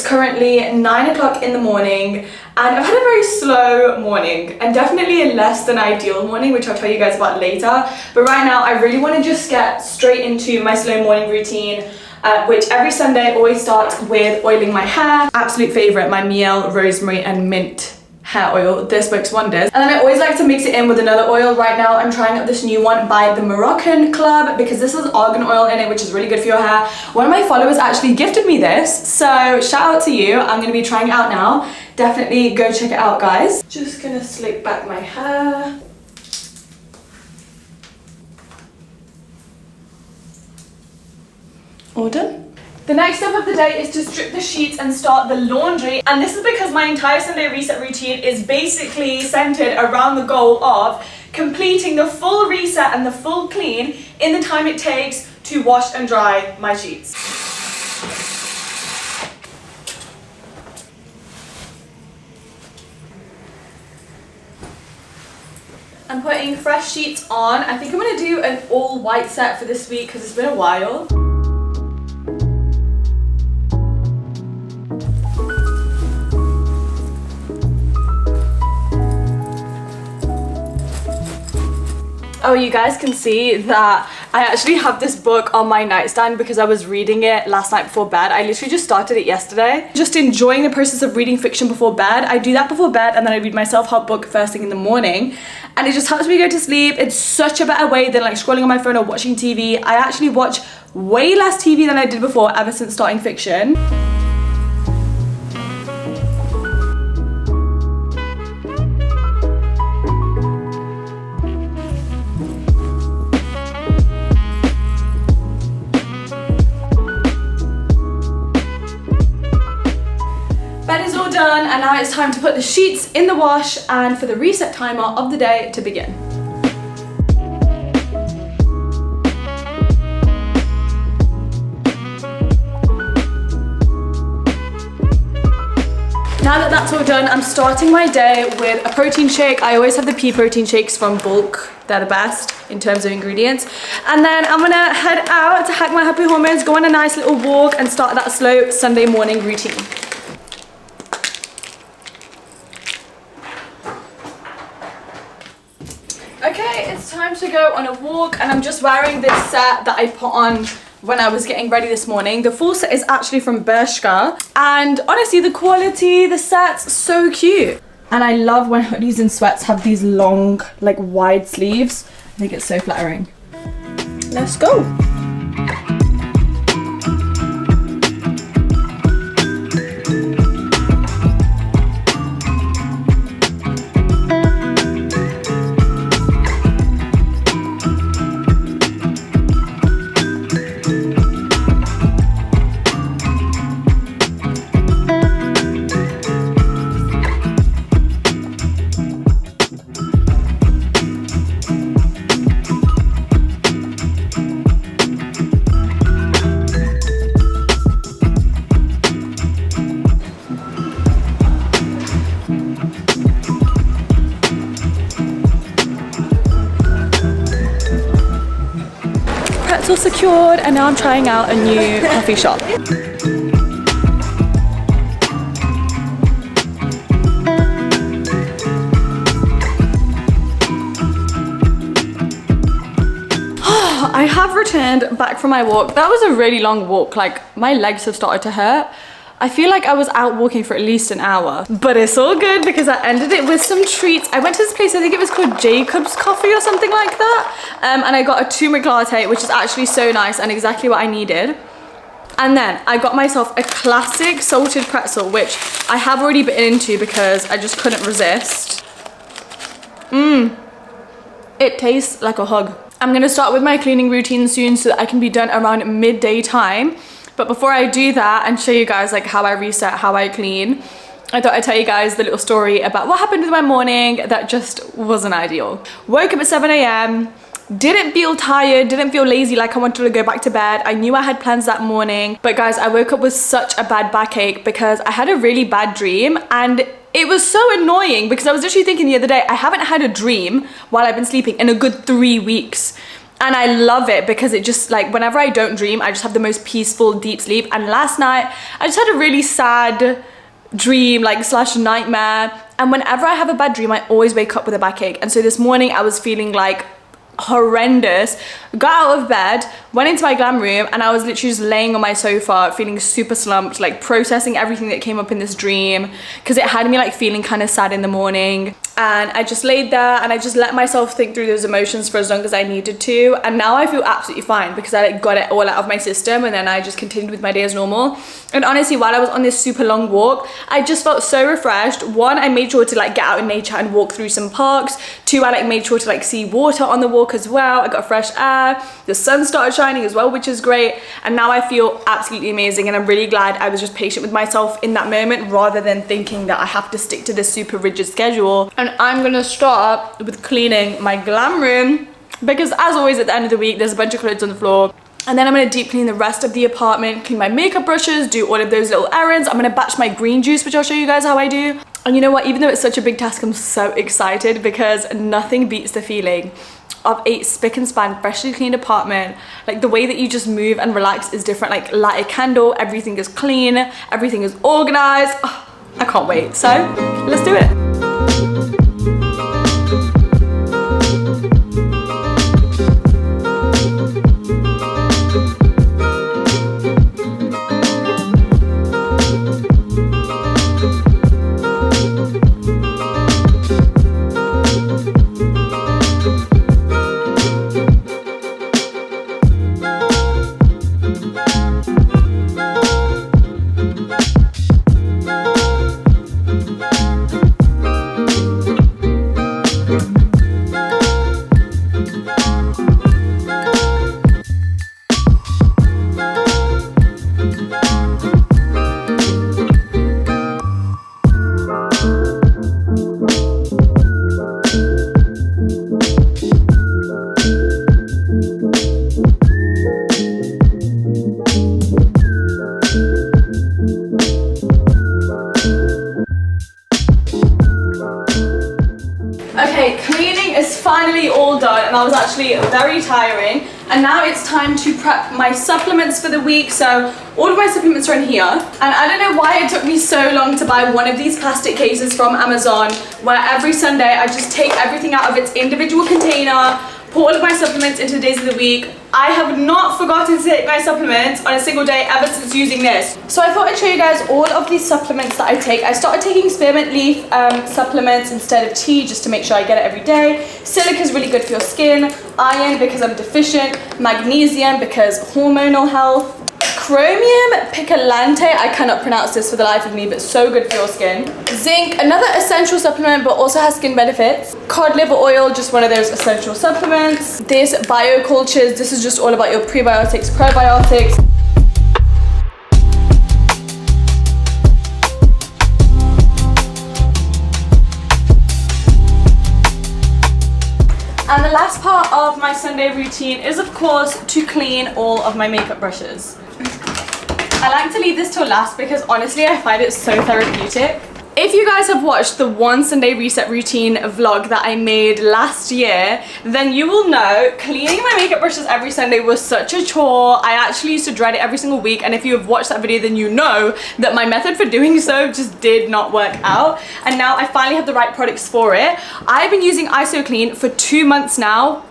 It's currently 9 o'clock in the morning and I've had a very slow morning and definitely a less than ideal morning, which I'll tell you guys about later. But right now I really want to just get straight into my slow morning routine, which every Sunday always starts with oiling my hair. Absolute favorite, my Miel Rosemary and Mint hair oil. This works wonders. And then I always like to mix it in with another oil. Right now I'm trying out this new one by the Moroccan Club because this has argan oil in it, which is really good for your hair. One of my followers actually gifted me this, so shout out to you. I'm going to be trying it out now. Definitely go check it out, guys. Just gonna slick back my hair. All done. The next step of the day is to strip the sheets and start the laundry, and this is because my entire Sunday reset routine is basically centered around the goal of completing the full reset and the full clean in the time it takes to wash and dry my sheets. I'm putting fresh sheets on. I think I'm going to do an all white set for this week because it's been a while. Oh, you guys can see that I actually have this book on my nightstand because I was reading it last night before bed. I literally just started it yesterday. Just enjoying the process of reading fiction before bed. I do that before bed and then I read my self-help book first thing in the morning. And it just helps me go to sleep. It's such a better way than like scrolling on my phone or watching TV. I actually watch way less TV than I did before ever since starting fiction. Bed is all done and now it's time to put the sheets in the wash and for the reset timer of the day to begin. Now that that's all done, I'm starting my day with a protein shake. I always have the pea protein shakes from Bulk. They're the best in terms of ingredients. And then I'm gonna head out to hack my happy hormones, go on a nice little walk and start that slow Sunday morning routine. Okay, it's time to go on a walk and I'm just wearing this set that I put on when I was getting ready this morning. The full set is actually from Bershka and honestly the quality, the set's so cute. And I love when hoodies and sweats have these long, like wide sleeves. I think it's so flattering. Let's go. Pretzel secured and now I'm trying out a new coffee shop. I have returned back from my walk. That was a really long walk, like my legs have started to hurt. I feel like I was out walking for at least an hour, but it's all good because I ended it with some treats. I went to this place, I think it was called Jacob's Coffee or something like that. And I got a turmeric latte, which is actually so nice and exactly what I needed. And then I got myself a classic salted pretzel, which I have already bitten into because I just couldn't resist. It tastes like a hug. I'm gonna start with my cleaning routine soon so that I can be done around midday time. But before I do that and show you guys like how I reset, how I clean, I thought I'd tell you guys the little story about what happened with my morning that just wasn't ideal. Woke up at 7 AM, didn't feel tired, didn't feel lazy like I wanted to go back to bed. I knew I had plans that morning, but guys, I woke up with such a bad backache because I had a really bad dream and it was so annoying because I was literally thinking the other day, I haven't had a dream while I've been sleeping in a good 3 weeks. And I love it because it just, like, whenever I don't dream, I just have the most peaceful, deep sleep. And last night, I just had a really sad dream, like, slash nightmare. And whenever I have a bad dream, I always wake up with a backache. And so this morning, I was feeling, like, horrendous. Got out of bed, went into my glam room, and I was literally just laying on my sofa feeling super slumped, like processing everything that came up in this dream, because it had me like feeling kind of sad in the morning. And I just laid there and I just let myself think through those emotions for as long as I needed to, and now I feel absolutely fine because I like got it all out of my system, and then I just continued with my day as normal. And honestly, while I was on this super long walk, I just felt so refreshed. One, I made sure to like get out in nature and walk through some parks. Two, I like made sure to like see water on the walk as well. I got fresh air, the sun started shining as well, which is great. And now I feel absolutely amazing, and I'm really glad I was just patient with myself in that moment rather than thinking that I have to stick to this super rigid schedule. And I'm gonna start with cleaning my glam room because, as always, at the end of the week there's a bunch of clothes on the floor. And then I'm gonna deep clean the rest of the apartment, clean my makeup brushes, do all of those little errands. I'm gonna batch my green juice, which I'll show you guys how I do. And you know what, even though it's such a big task, I'm so excited because nothing beats the feeling of a spick and span, freshly cleaned apartment. Like, the way that you just move and relax is different. Like, light a candle, everything is clean, everything is organized. Oh, I can't wait. So let's do it. Okay, cleaning is finally all done, and that was actually very tiring. And now it's time to prep my supplements for the week. So all of my supplements are in here, and I don't know why it took me so long to buy one of these plastic cases from Amazon, where every Sunday I just take everything out of its individual container, put all of my supplements into the days of the week. I have not forgotten to take my supplements on a single day ever since using this. So I thought I'd show you guys all of these supplements that I take. I started taking spearmint leaf supplements instead of tea, just to make sure I get it every day. Silica is really good for your skin. Iron because I'm deficient. Magnesium because hormonal health. Chromium picolante, I cannot pronounce this for the life of me, but so good for your skin. Zinc, another essential supplement but also has skin benefits. Cod liver oil, just one of those essential supplements. This biocultures, this is just all about your prebiotics, probiotics. And the last part of my Sunday routine is, of course, to clean all of my makeup brushes. I like to leave this till last because honestly I find it so therapeutic. If you guys have watched the one Sunday reset routine vlog that I made last year, then you will know cleaning my makeup brushes every Sunday was such a chore. I actually used to dread it every single week, and if you have watched that video then you know that my method for doing so just did not work out, and now I finally have the right products for it. I've been using ISO Clean for 2 months now.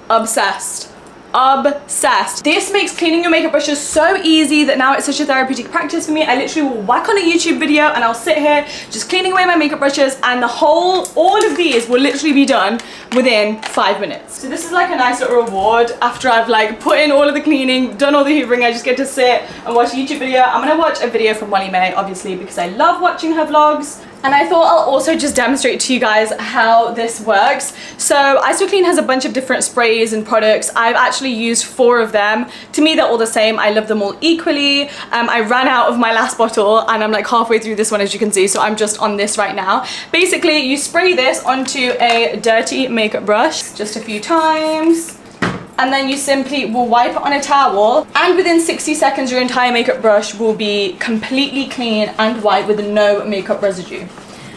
Obsessed. Obsessed. This makes cleaning your makeup brushes so easy that now it's such a therapeutic practice for me. I literally will whack on a YouTube video and I'll sit here just cleaning away my makeup brushes, and all of these will literally be done within 5 minutes. So this is like a nice little reward after I've like put in all of the cleaning, done all the hoovering. I just get to sit and watch a YouTube video. I'm gonna watch a video from Molly May, obviously, because I love watching her vlogs. And I thought I'll also just demonstrate to you guys how this works. So ISO Clean has a bunch of different sprays and products. I've actually used 4 of them. To me, they're all the same. I love them all equally. I ran out of my last bottle and I'm like halfway through this one, as you can see. So I'm just on this right now. Basically, you spray this onto a dirty makeup brush just a few times. And then you simply will wipe it on a towel, and within 60 seconds your entire makeup brush will be completely clean and white with no makeup residue.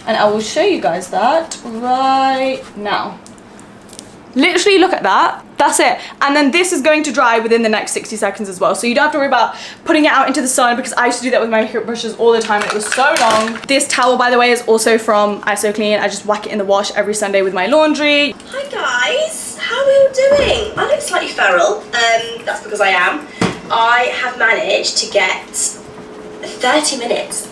And I will show you guys that right now. Literally look at that. That's it. And then this is going to dry within the next 60 seconds as well. So you don't have to worry about putting it out into the sun, because I used to do that with my makeup brushes all the time. It was so long. This towel, by the way, is also from ISOclean. I just whack it in the wash every Sunday with my laundry. Hi guys, how are you doing? I look slightly feral, that's because I am. I have managed to get 30 minutes.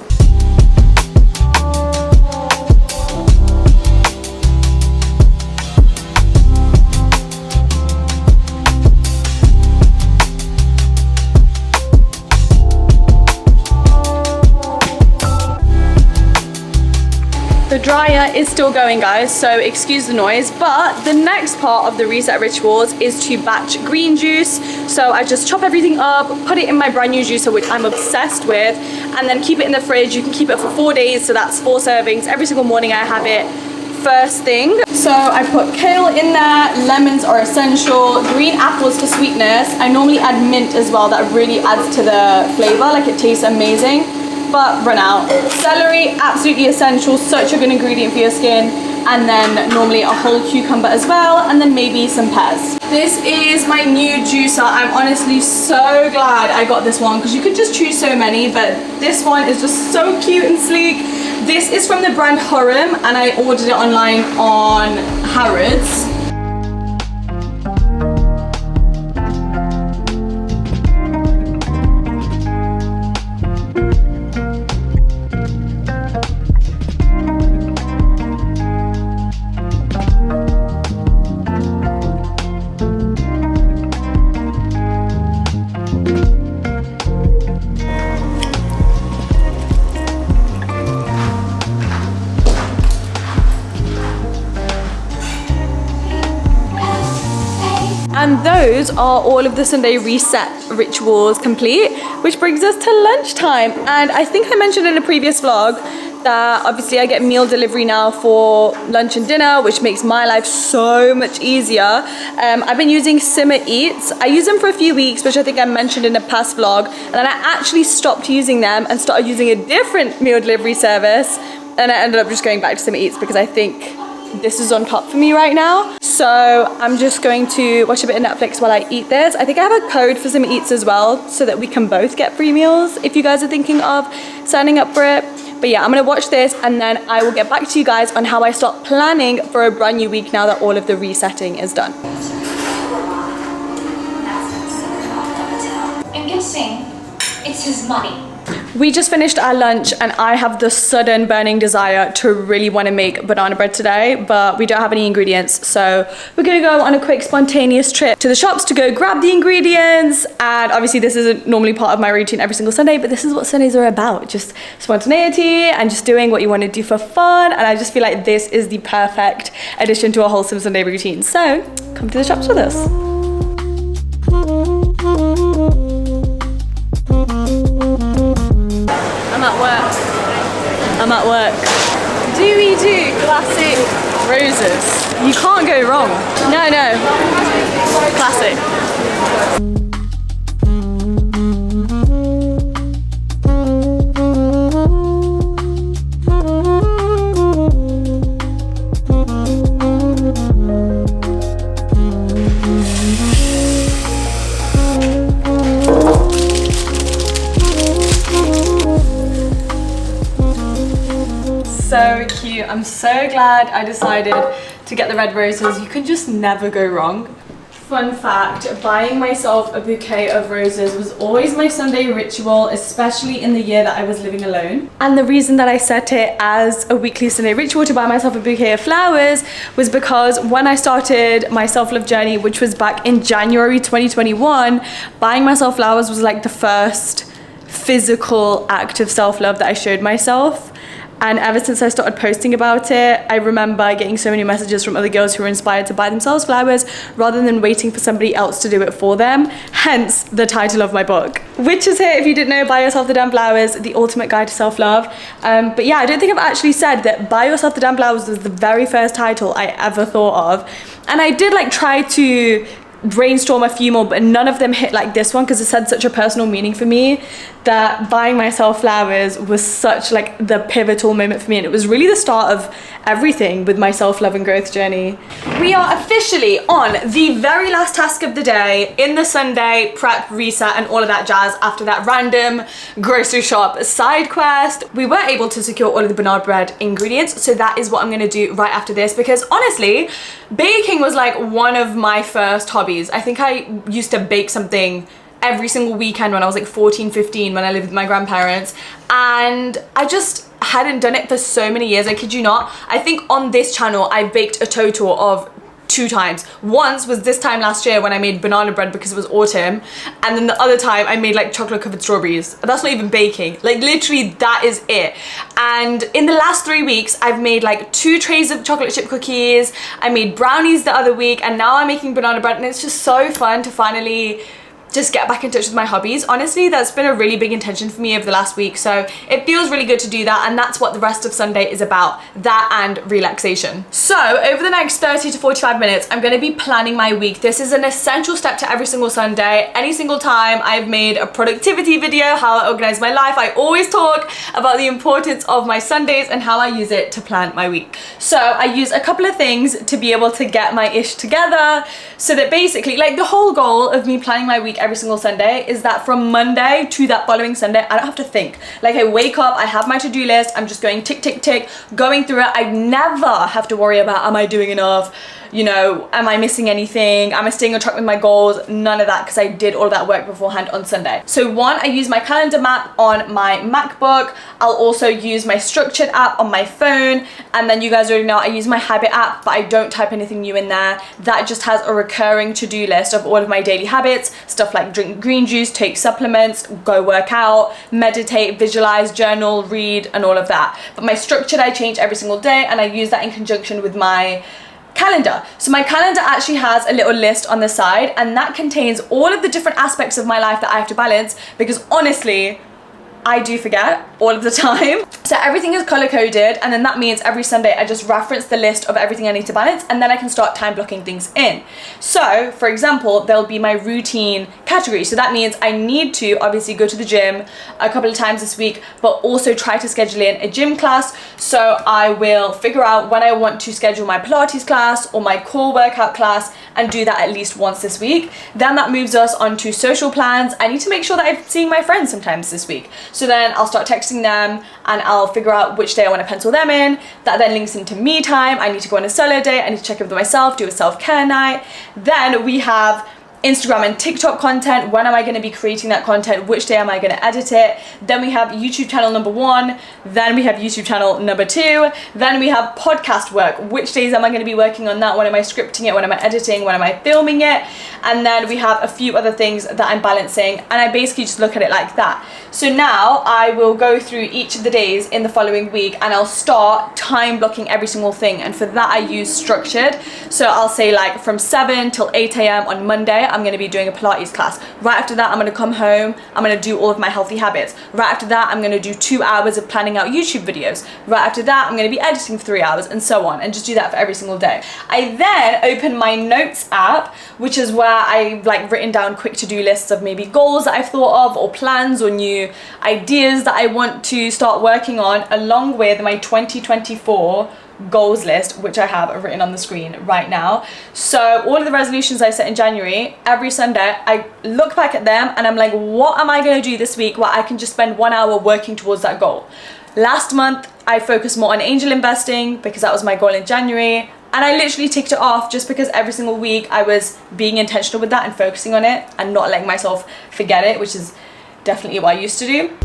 The dryer is still going, guys, so excuse the noise, but the next part of the reset rituals is to batch green juice. So I just chop everything up, put it in my brand new juicer, which I'm obsessed with, and then keep it in the fridge. You can keep it for 4 days, so that's 4 servings. Every single morning I have it first thing. So I put kale in there, lemons are essential, green apples for sweetness. I normally add mint as well, that really adds to the flavor, like it tastes amazing. But run out. Celery, absolutely essential, such a good ingredient for your skin. And then normally a whole cucumber as well, and then maybe some pears. This is my new juicer. I'm honestly so glad I got this one, because you could just choose so many, but this one is just so cute and sleek. This is from the brand Hurum, and I ordered it online on Harrods. And those are all of the Sunday reset rituals complete, which brings us to lunchtime. And I think I mentioned in a previous vlog that obviously I get meal delivery now for lunch and dinner, which makes my life so much easier. I've been using Simmer Eats. I used them for a few weeks, which I think I mentioned in a past vlog, and then I actually stopped using them and started using a different meal delivery service, and I ended up just going back to Simmer Eats because I think this is on top for me right now. So I'm just going to watch a bit of Netflix while I eat this. I think I have a code for Simmer Eats as well, so that we can both get free meals if you guys are thinking of signing up for it. But yeah, I'm gonna watch this, and then I will get back to you guys on how I start planning for a brand new week now that all of the resetting is done. I'm guessing it's his money. We just finished our lunch, and I have the sudden burning desire to really want to make banana bread today, but we don't have any ingredients, so we're gonna go on a quick spontaneous trip to the shops to go grab the ingredients. And obviously this isn't normally part of my routine every single Sunday, but this is what Sundays are about, just spontaneity and just doing what you want to do for fun. And I just feel like this is the perfect addition to a wholesome Sunday routine. So come to the shops with us. I'm at work. Do we do classic roses? You can't go wrong. No. Classic. So cute. I'm so glad I decided to get the red roses. You can just never go wrong. Fun fact, buying myself a bouquet of roses was always my Sunday ritual, especially in the year that I was living alone. And the reason that I set it as a weekly Sunday ritual to buy myself a bouquet of flowers was because when I started my self-love journey, which was back in January 2021, buying myself flowers was like the first physical act of self-love that I showed myself. And ever since I started posting about it, I remember getting so many messages from other girls who were inspired to buy themselves flowers rather than waiting for somebody else to do it for them. Hence the title of my book, which is here if you didn't know, Buy Yourself the Damn Flowers, the ultimate guide to self-love. But yeah, I don't think I've actually said that Buy Yourself the Damn Flowers was the very first title I ever thought of. And I did like try to brainstorm a few more, but none of them hit like this one because it's had such a personal meaning for me that buying myself flowers was such like the pivotal moment for me, and it was really the start of everything with my self-love and growth journey. We are officially on the very last task of the day in the Sunday prep, reset, and all of that jazz after that random grocery shop side quest. We were able to secure all of the banana bread ingredients, so that is what I'm going to do right after this, because honestly, baking was like one of my first hobbies. I think I used to bake something every single weekend when I was like 14, 15 when I lived with my grandparents, and I just hadn't done it for so many years. I kid you not. I think on this channel I baked a total of 2 times. Once was this time last year when I made banana bread because it was autumn, and then the other time I made like chocolate covered strawberries. That's not even baking, like literally that is it. And in the last 3 weeks I've made like 2 trays of chocolate chip cookies, I made brownies the other week, and now I'm making banana bread, and it's just so fun to finally just get back in touch with my hobbies. Honestly, that's been a really big intention for me over the last week, so it feels really good to do that, and that's what the rest of Sunday is about, that and relaxation. So over the next 30 to 45 minutes, I'm going to be planning my week. This is an essential step to every single Sunday. Any single time I've made a productivity video, how I organize my life, I always talk about the importance of my Sundays and how I use it to plan my week. So I use a couple of things to be able to get my ish together, so that basically, like, the whole goal of me planning my week every single Sunday is that from Monday to that following Sunday, I don't have to think. Like, I wake up, I have my to-do list, I'm just going tick, tick, tick, going through it. I never have to worry about, am I doing enough? You know, am I missing anything? Am I staying on track with my goals? None of that, because I did all of that work beforehand on Sunday. So one, I use my calendar map on my MacBook. I'll also use my structured app on my phone. And then you guys already know I use my habit app, but I don't type anything new in there. That just has a recurring to-do list of all of my daily habits, stuff like drink green juice, take supplements, go work out, meditate, visualize, journal, read, and all of that. But my structured I change every single day, and I use that in conjunction with my calendar. So my calendar actually has a little list on the side, and that contains all of the different aspects of my life that I have to balance, because honestly, I do forget all of the time. So everything is color coded, and then that means every Sunday I just reference the list of everything I need to balance, and then I can start time blocking things in. So for example, there'll be my routine category. So that means I need to obviously go to the gym a couple of times this week, but also try to schedule in a gym class. So I will figure out when I want to schedule my Pilates class or my core workout class, and do that at least once this week. Then that moves us on to social plans. I need to make sure that I'm seeing my friends sometimes this week. So then I'll start texting them, and I'll figure out which day I want to pencil them in. That then links into me time. I need to go on a solo day. I need to check in with myself, do a self-care night. Then we have Instagram and TikTok content. When am I going to be creating that content? Which day am I going to edit it? Then we have YouTube channel number 1. Then we have YouTube channel number 2. Then we have podcast work. Which days am I going to be working on that? When am I scripting it? When am I editing? When am I filming it? And then we have a few other things that I'm balancing, and I basically just look at it like that. So now I will go through each of the days in the following week, and I'll start time blocking every single thing. And for that I use structured. So I'll say like from 7 till 8 a.m. on Monday, I'm going to be doing a Pilates class. Right after that, I'm going to come home, I'm going to do all of my healthy habits. Right after that, I'm going to do 2 hours of planning out YouTube videos. Right after that, I'm going to be editing for 3 hours, and so on, and just do that for every single day. I then open my notes app, which is where I've like written down quick to-do lists of maybe goals that I've thought of, or plans or new ideas that I want to start working on, along with my 2024 goals list, which I have written on the screen right now. So all of the resolutions I set in January, every Sunday I look back at them and I'm like, what am I going to do this week where I can just spend 1 hour working towards that goal? Last month I focused more on angel investing because that was my goal in January, and I literally ticked it off just because every single week I was being intentional with that and focusing on it and not letting myself forget it, which is definitely what I used to do.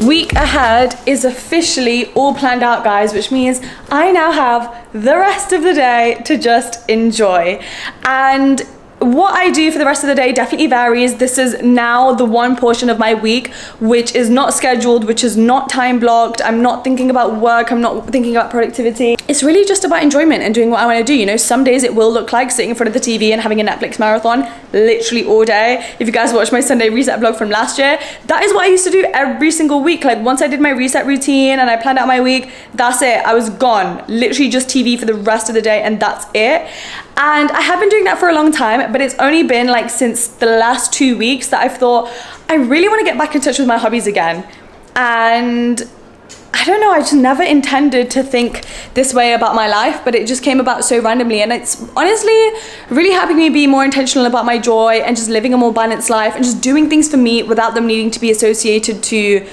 Week ahead is officially all planned out, guys, which means I now have the rest of the day to just enjoy. And what I do for the rest of the day definitely varies. This is now the one portion of my week which is not scheduled, which is not time blocked. I'm not thinking about work, I'm not thinking about productivity. It's really just about enjoyment and doing what I want to do. You know, some days it will look like sitting in front of the TV and having a Netflix marathon literally all day. If you guys watched my Sunday reset vlog from last year, that is what I used to do every single week. Like once I did my reset routine and I planned out my week, that's it. I was gone. Literally just TV for the rest of the day and that's it. And I have been doing that for a long time, but it's only been like since the last 2 weeks that I've thought I really want to get back in touch with my hobbies again. And I don't know, I just never intended to think this way about my life, but it just came about so randomly. And it's honestly really helping me be more intentional about my joy and just living a more balanced life and just doing things for me without them needing to be associated to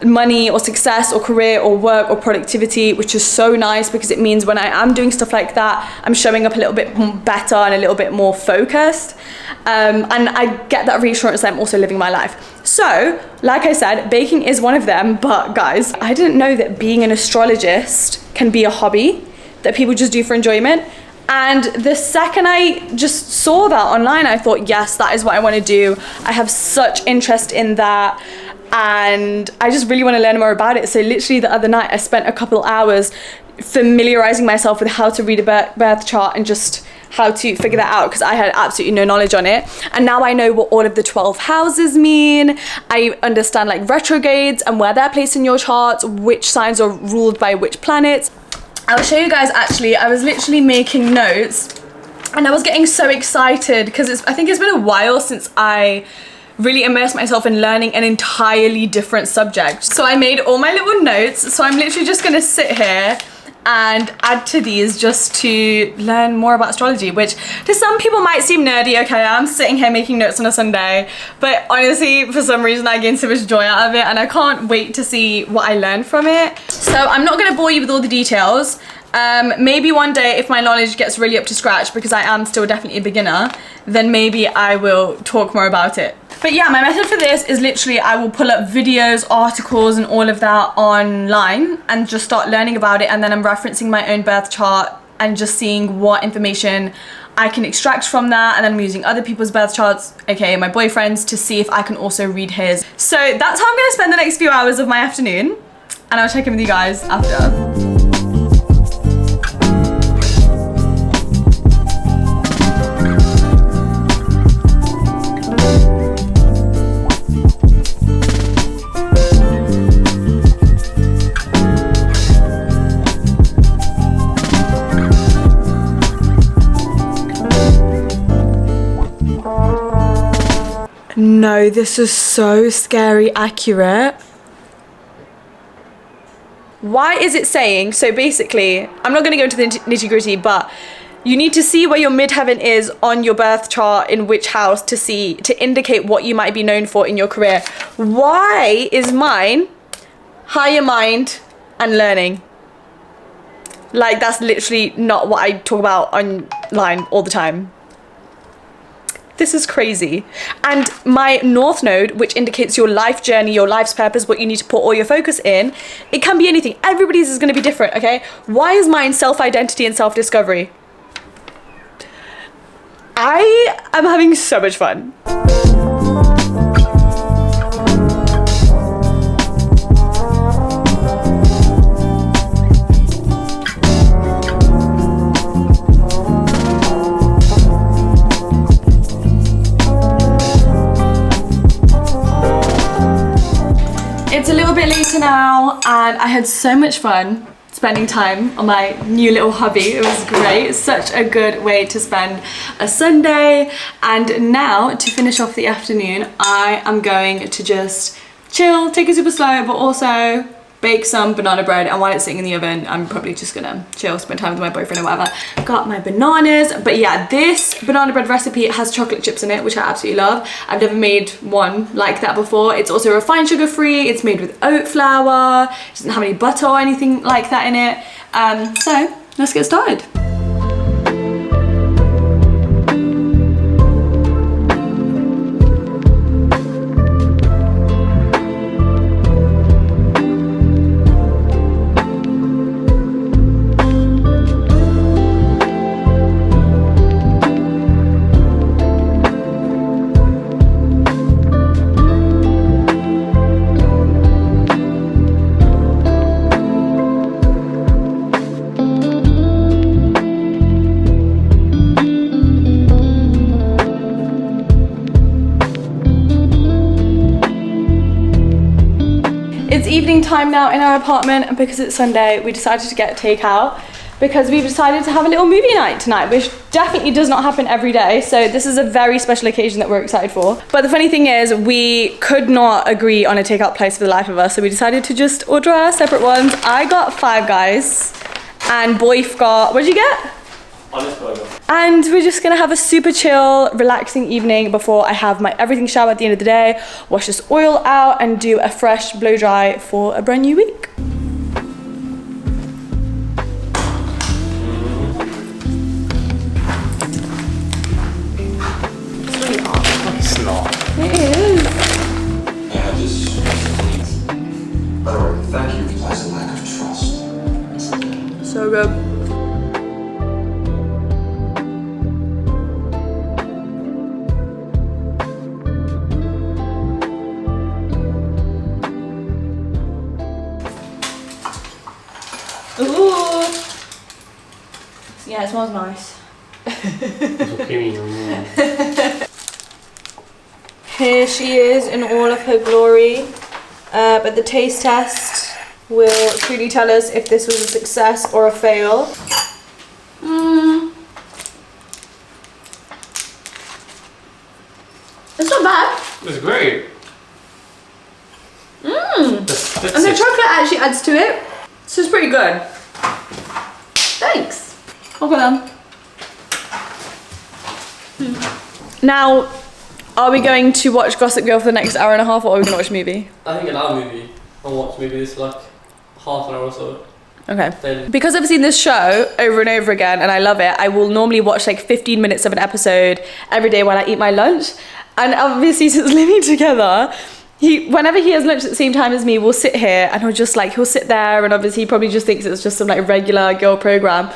money or success or career or work or productivity, which is so nice because it means when I am doing stuff like that, I'm showing up a little bit better and a little bit more focused. And I get that reassurance that I'm also living my life. So, like I said, baking is one of them, but guys, I didn't know that being an astrologist can be a hobby that people just do for enjoyment. And the second I just saw that online, I thought, yes, that is what I want to do. I have such interest in that. And I just really want to learn more about it. So literally the other night I spent a couple hours familiarizing myself with how to read a birth chart and just how to figure that out because I had absolutely no knowledge on it. And now I know what all of the 12 houses mean. I understand like retrogrades and where they're placed in your charts, which signs are ruled by which planets. I'll show you guys. Actually, I was literally making notes and I was getting so excited because I think it's been a while since I really immerse myself in learning an entirely different subject. So I made all my little notes. So I'm literally just gonna sit here and add to these just to learn more about astrology, which to some people might seem nerdy. Okay, I'm sitting here making notes on a Sunday, but honestly, for some reason I gain so much joy out of it and I can't wait to see what I learn from it. So I'm not gonna bore you with all the details. Maybe one day if my knowledge gets really up to scratch, because I am still definitely a beginner, then maybe I will talk more about it. But yeah, my method for this is literally I will pull up videos, articles and all of that online and just start learning about it, and then I'm referencing my own birth chart and just seeing what information I can extract from that, and then I'm using other people's birth charts, aka my boyfriend's, to see if I can also read his. So that's how I'm gonna spend the next few hours of my afternoon, and I'll check in with you guys after. No, this is so scary accurate. Why is it saying, so basically, I'm not going to go into the nitty-gritty, but you need to see where your midheaven is on your birth chart, in which house, to indicate what you might be known for in your career. Why is mine higher mind and learning? Like, that's literally not what I talk about online all the time. This is crazy. And my north node, which indicates your life journey, your life's purpose, what you need to put all your focus in, it can be anything. Everybody's is going to be different, okay? Why is mine self-identity and self-discovery? I am having so much fun. It's a little bit later now and I had so much fun spending time on my new little hobby. It was great. Such a good way to spend a Sunday. And now to finish off the afternoon, I am going to just chill, take it super slow, but also bake some banana bread, and while it's sitting in the oven, I'm probably just gonna chill, spend time with my boyfriend or whatever. Got my bananas, but yeah, this banana bread recipe has chocolate chips in it, which I absolutely love. I've never made one like that before. It's also refined sugar free, it's made with oat flour, it doesn't have any butter or anything like that in it. So let's get started. It's evening time now in our apartment, and because it's Sunday, we decided to get takeout because we've decided to have a little movie night tonight, which definitely does not happen every day. So this is a very special occasion that we're excited for. But the funny thing is, we could not agree on a takeout place for the life of us, so we decided to just order our separate ones. I got Five Guys, and Boyf got, what did you get? Honest burger. And we're just gonna have a super chill, relaxing evening before I have my everything shower at the end of the day, wash this oil out, and do a fresh blow dry for a brand new week. It's really hot. It's not. It is. I have this. By the way, thank you implies a lack of trust. So good. Ooh. Yeah, it smells nice. Here she is in all of her glory. But the taste test will truly tell us if this was a success or a fail. It's not bad. It's great. And the chocolate actually adds to it. This is pretty good. Thanks. Okay then. Now, are we going to watch Gossip Girl for the next hour and a half, or are we going to watch a movie? I think an hour movie. I'll watch movies for like half an hour or so. Okay. Then Because I've seen this show over and over again and I love it, I will normally watch like 15 minutes of an episode every day while I eat my lunch. And obviously, since living together, whenever he has lunch at the same time as me, we'll sit here and he'll sit there, and obviously he probably just thinks it's just some like regular girl program.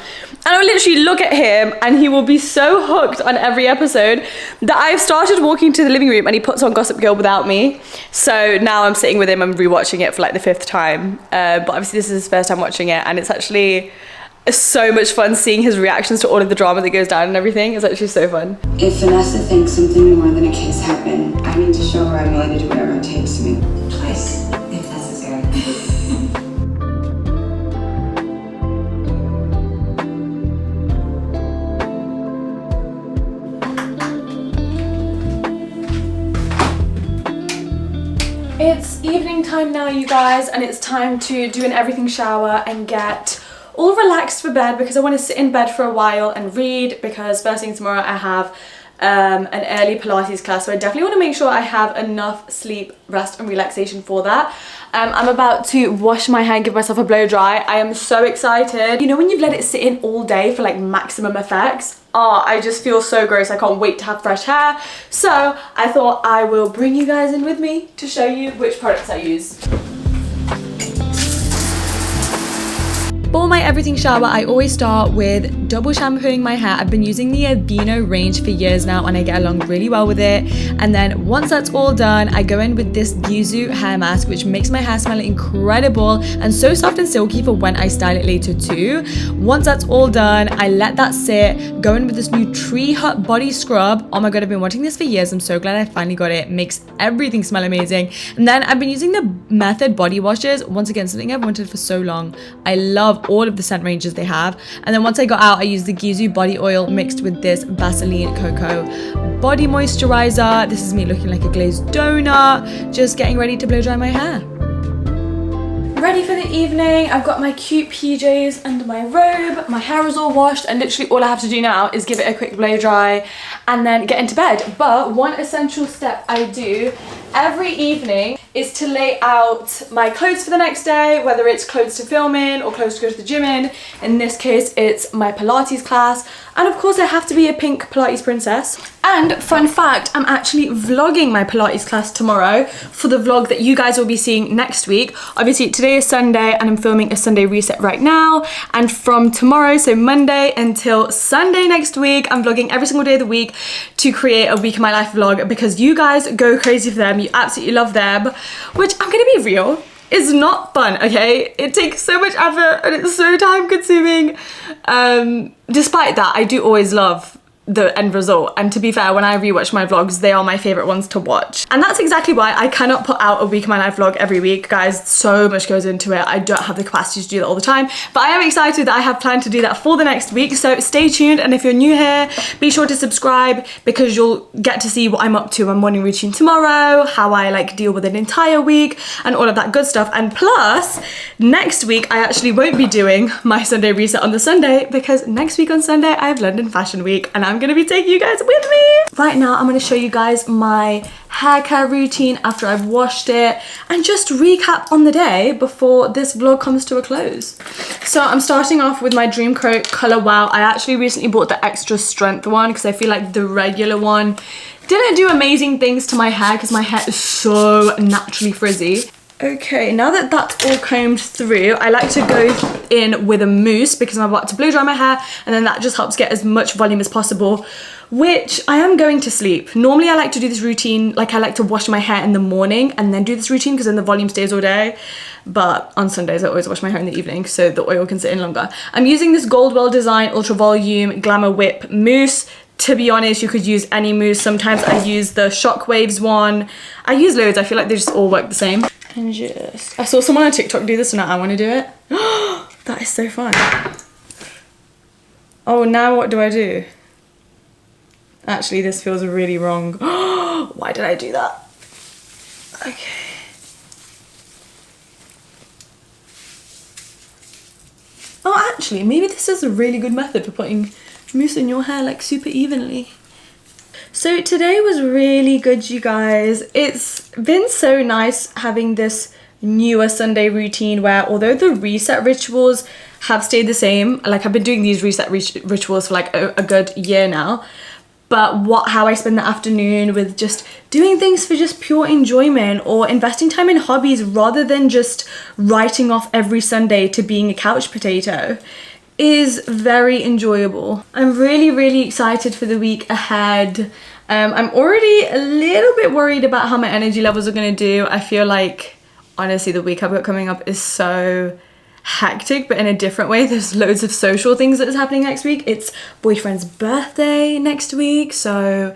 And I'll literally look at him and he will be so hooked on every episode that I've started walking to the living room and he puts on Gossip Girl without me. So now I'm sitting with him and rewatching it for like the 5th time. But obviously this is his first time watching it, and it's actually so much fun seeing his reactions to all of the drama that goes down and everything. It's actually so fun. If Vanessa thinks something more than a kiss happened, I need to show her I'm willing to do whatever it takes to make twice, if necessary. It's evening time now, you guys, and it's time to do an everything shower and get all relaxed for bed because I want to sit in bed for a while and read, because first thing tomorrow I have an early Pilates class, so I definitely want to make sure I have enough sleep, rest and relaxation for that. I'm about to wash my hair and give myself a blow dry. I am so excited. You know when you've let it sit in all day for like maximum effects? Oh, I just feel so gross. I can't wait to have fresh hair. So I thought I will bring you guys in with me to show you which products I use. For my everything shower, I always start with double shampooing my hair. I've been using the Aveeno range for years now and I get along really well with it. And then once that's all done, I go in with this Yuzu hair mask, which makes my hair smell incredible and so soft and silky for when I style it later too. Once that's all done, I let that sit, go in with this new Tree Hut body scrub. Oh my god, I've been wanting this for years. I'm so glad I finally got it. It makes everything smell amazing. And then I've been using the Method body washes. Once again, something I've wanted for so long. I love all of the scent ranges they have. And then once I got out, I used the Yuzu body oil mixed with this Vaseline Cocoa body moisturizer. This is me looking like a glazed donut, just getting ready to blow dry my hair. Ready for the evening. I've got my cute PJs under my robe. My hair is all washed and literally all I have to do now is give it a quick blow dry and then get into bed. But one essential step I do every evening is to lay out my clothes for the next day, whether it's clothes to film in or clothes to go to the gym in. In this case, it's my Pilates class. And of course I have to be a pink Pilates princess. And fun fact, I'm actually vlogging my Pilates class tomorrow for the vlog that you guys will be seeing next week. Obviously today is Sunday and I'm filming a Sunday reset right now. And from tomorrow, so Monday until Sunday next week, I'm vlogging every single day of the week to create a week of my life vlog because you guys go crazy for them. You absolutely love them, which I'm gonna be real, is not fun, okay? It takes so much effort and it's so time consuming. Despite that, I do always love the end result. And to be fair, when I rewatch my vlogs, they are my favorite ones to watch. And that's exactly why I cannot put out a week of my life vlog every week, guys. So much goes into it. I don't have the capacity to do that all the time, but I am excited that I have planned to do that for the next week. So stay tuned, and if you're new here, be sure to subscribe, because you'll get to see what I'm up to, my morning routine tomorrow, how I like deal with an entire week, and all of that good stuff. And plus, next week I actually won't be doing my Sunday reset on the Sunday, because next week on Sunday I have London Fashion Week, and I'm gonna be taking you guys with me. Right now I'm gonna show you guys my hair care routine after I've washed it, and just recap on the day before this vlog comes to a close. So I'm starting off with my Dream Coat Color Wow. I actually recently bought the extra strength one because I feel like the regular one didn't do amazing things to my hair, because my hair is so naturally frizzy. Okay, now that that's all combed through, I like to go in with a mousse because I'm about to blow dry my hair, and then that just helps get as much volume as possible, which I am going to sleep. Normally I like to do this routine, like I like to wash my hair in the morning and then do this routine because then the volume stays all day. But on Sundays I always wash my hair in the evening so the oil can sit in longer. I'm using this Goldwell Design Ultra Volume Glamour Whip mousse. To be honest, you could use any mousse. Sometimes I use the Shockwaves one. I use loads, I feel like they just all work the same. And just, I saw someone on TikTok do this and now I want to do it. That is so fun. Oh, now what do I do? Actually, this feels really wrong. Why did I do that? Okay. Oh, actually, maybe this is a really good method for putting mousse in your hair like super evenly. So today was really good, you guys. It's been so nice having this newer Sunday routine where, although the reset rituals have stayed the same, like I've been doing these reset rituals for like a good year now, but how I spend the afternoon with just doing things for just pure enjoyment, or investing time in hobbies rather than just writing off every Sunday to being a couch potato, is very enjoyable. I'm really excited for the week ahead. I'm already a little bit worried about how my energy levels are gonna do. I feel like, honestly, the week I've got coming up is so hectic, but in a different way. There's loads of social things that is happening next week. It's boyfriend's birthday next week, so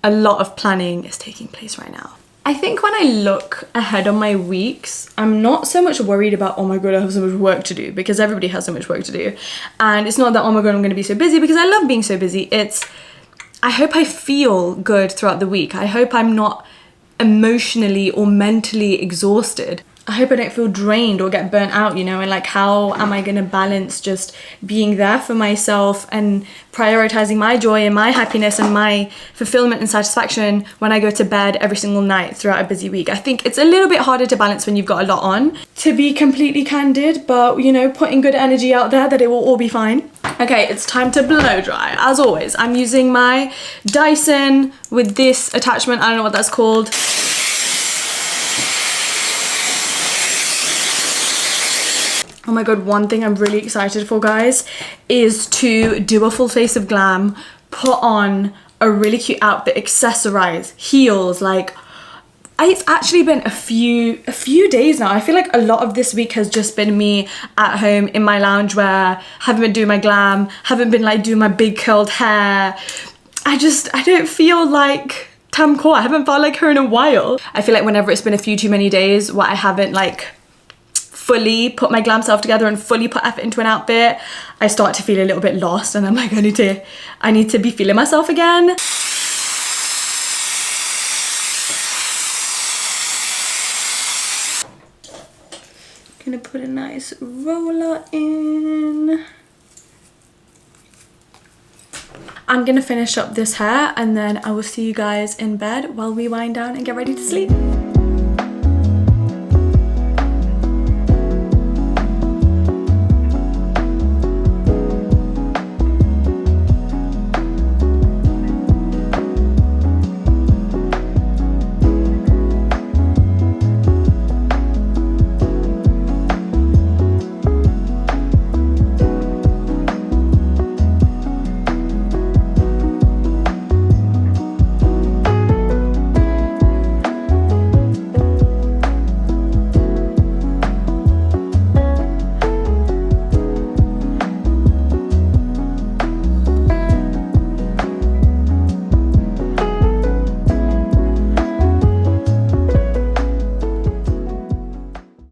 a lot of planning is taking place right now. I think when I look ahead on my weeks, I'm not so much worried about, oh my god, I have so much work to do, because everybody has so much work to do. And it's not that, oh my god, I'm gonna be so busy, because I love being so busy. It's, I hope I feel good throughout the week. I hope I'm not emotionally or mentally exhausted. I hope I don't feel drained or get burnt out, you know, and like how am I gonna balance just being there for myself and prioritizing my joy and my happiness and my fulfillment and satisfaction when I go to bed every single night throughout a busy week. I think it's a little bit harder to balance when you've got a lot on, to be completely candid, but you know, putting good energy out there that it will all be fine. Okay, it's time to blow dry. As always, I'm using my Dyson with this attachment, I don't know what that's called. Oh my god, one thing I'm really excited for, guys, is to do a full face of glam, put on a really cute outfit, accessorize, heels, like, it's actually been a few days now. I feel like a lot of this week has just been me at home in my loungewear, haven't been doing my glam, haven't been like doing my big curled hair. I don't feel like tamkaur. I haven't felt like her in a while. I feel like whenever it's been a few too many days where I haven't like fully put my glam self together and fully put effort into an outfit, I start to feel a little bit lost, and I'm like, I need to be feeling myself again. Gonna put a nice roller in. I'm gonna finish up this hair and then I will see you guys in bed while we wind down and get ready to sleep.